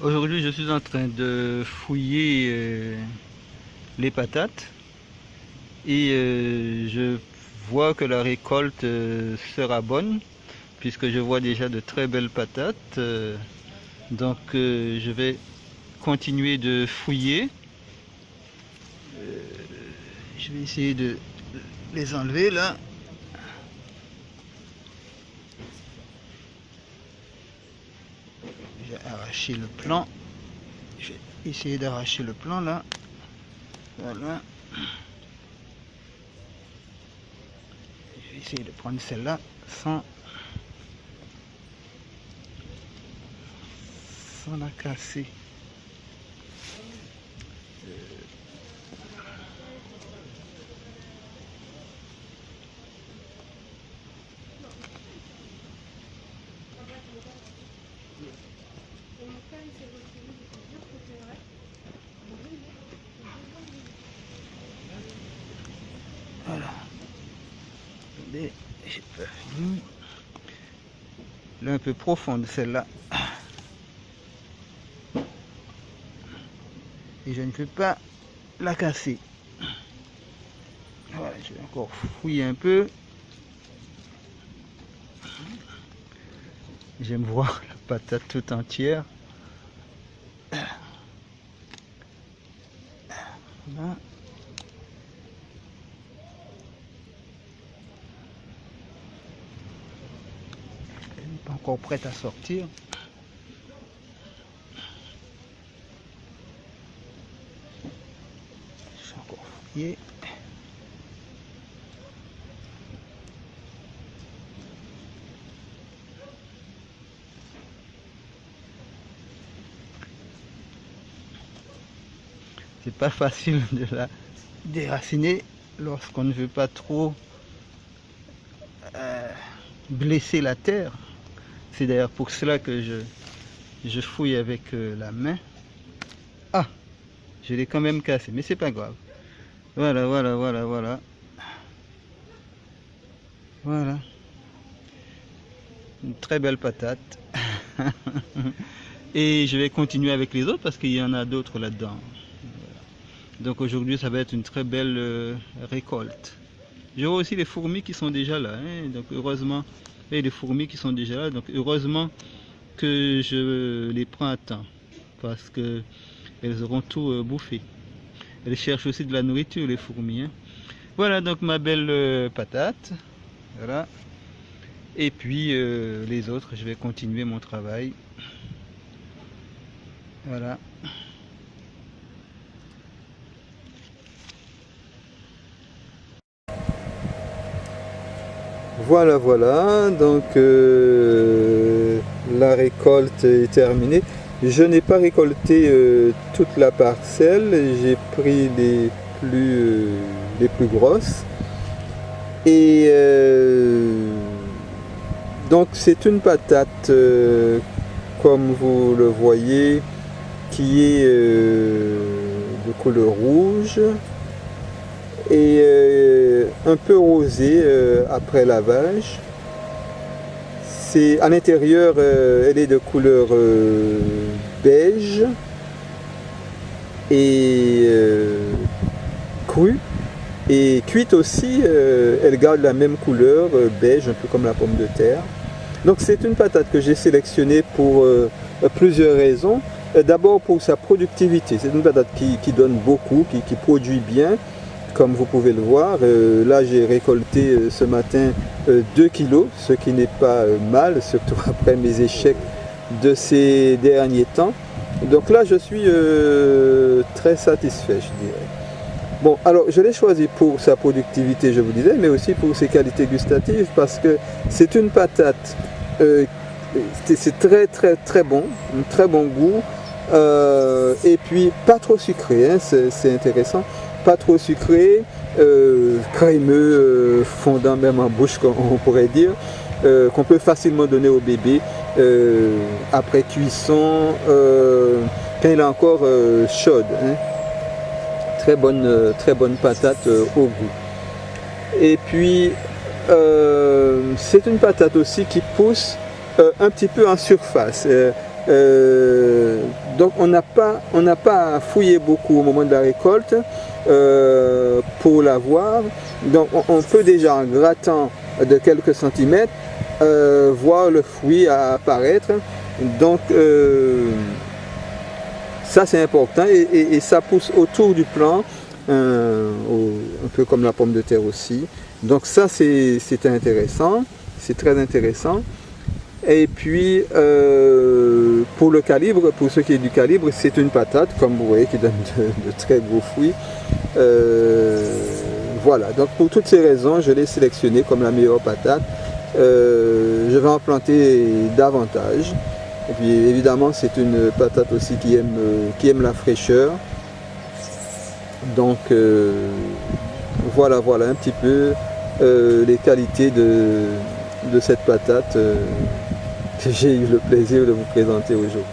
Aujourd'hui, je suis en train de fouiller les patates et je vois que la récolte sera bonne puisque je vois déjà de très belles patates. Donc je vais continuer de fouiller. Je vais essayer de les enlever là. J'ai arraché le plan. Je vais essayer d'arracher le plan là. Voilà. Je vais essayer de prendre celle-là sans la casser. Voilà. J'ai pas fini. Elle est un peu profonde celle-là. Et je ne peux pas la casser. Voilà, je vais encore fouiller un peu. J'aime voir la patate toute entière. Voilà. Elle n'est pas encore prête à sortir. Je vais encore fouiller. C'est pas facile de la déraciner lorsqu'on ne veut pas trop blesser la terre. C'est d'ailleurs pour cela que je fouille avec la main. Ah, je l'ai quand même cassé, mais c'est pas grave. Voilà, voilà, voilà, voilà. Voilà. Une très belle patate. Et je vais continuer avec les autres parce qu'il y en a d'autres là-dedans. Voilà. Donc aujourd'hui, ça va être une très belle récolte. Je vois aussi les fourmis qui sont déjà là. Hein. Donc heureusement, et les fourmis qui sont déjà là. Donc heureusement que je les prends à temps parce que elles auront tout bouffé. Elles cherchent aussi de la nourriture, les fourmis. Hein. Voilà donc ma belle patate. Voilà. Et puis les autres, je vais continuer mon travail. Voilà. Voilà, voilà, donc la récolte est terminée. Je n'ai pas récolté toute la parcelle, j'ai pris les plus grosses. Et donc c'est une patate, comme vous le voyez, qui est de couleur rouge et un peu rosée après lavage. C'est à l'intérieur, elle est de couleur beige et crue. Et cuite aussi, elle garde la même couleur beige, un peu comme la pomme de terre. Donc c'est une patate que j'ai sélectionnée pour plusieurs raisons. D'abord pour sa productivité, c'est une patate qui donne beaucoup, qui produit bien, comme vous pouvez le voir. Là j'ai récolté ce matin 2 kilos, ce qui n'est pas mal, surtout après mes échecs de ces derniers temps. Donc là je suis très satisfait, je dirais. Bon, alors je l'ai choisi pour sa productivité, je vous disais, mais aussi pour ses qualités gustatives, parce que c'est une patate, c'est très très très bon, un très bon goût, et puis pas trop sucré, hein, c'est intéressant, pas trop sucré, crémeux, fondant même en bouche, on pourrait dire, qu'on peut facilement donner au bébé après cuisson, quand il est encore chaude. Hein. Très bonne patate au goût. Et puis c'est une patate aussi qui pousse un petit peu en surface. Donc on n'a pas à fouiller beaucoup au moment de la récolte pour l'avoir. Donc on peut déjà, en grattant de quelques centimètres, voir le fruit apparaître. Donc ça c'est important, et ça pousse autour du plant, un peu comme la pomme de terre aussi. Donc ça c'est intéressant, c'est très intéressant. Et puis pour le calibre, pour ce qui est du calibre, c'est une patate, comme vous voyez, qui donne de très gros fruits. Voilà, donc pour toutes ces raisons, je l'ai sélectionnée comme la meilleure patate. Je vais en planter davantage. Et puis évidemment, c'est une patate aussi qui aime la fraîcheur. Donc voilà un petit peu les qualités de cette patate que j'ai eu le plaisir de vous présenter aujourd'hui.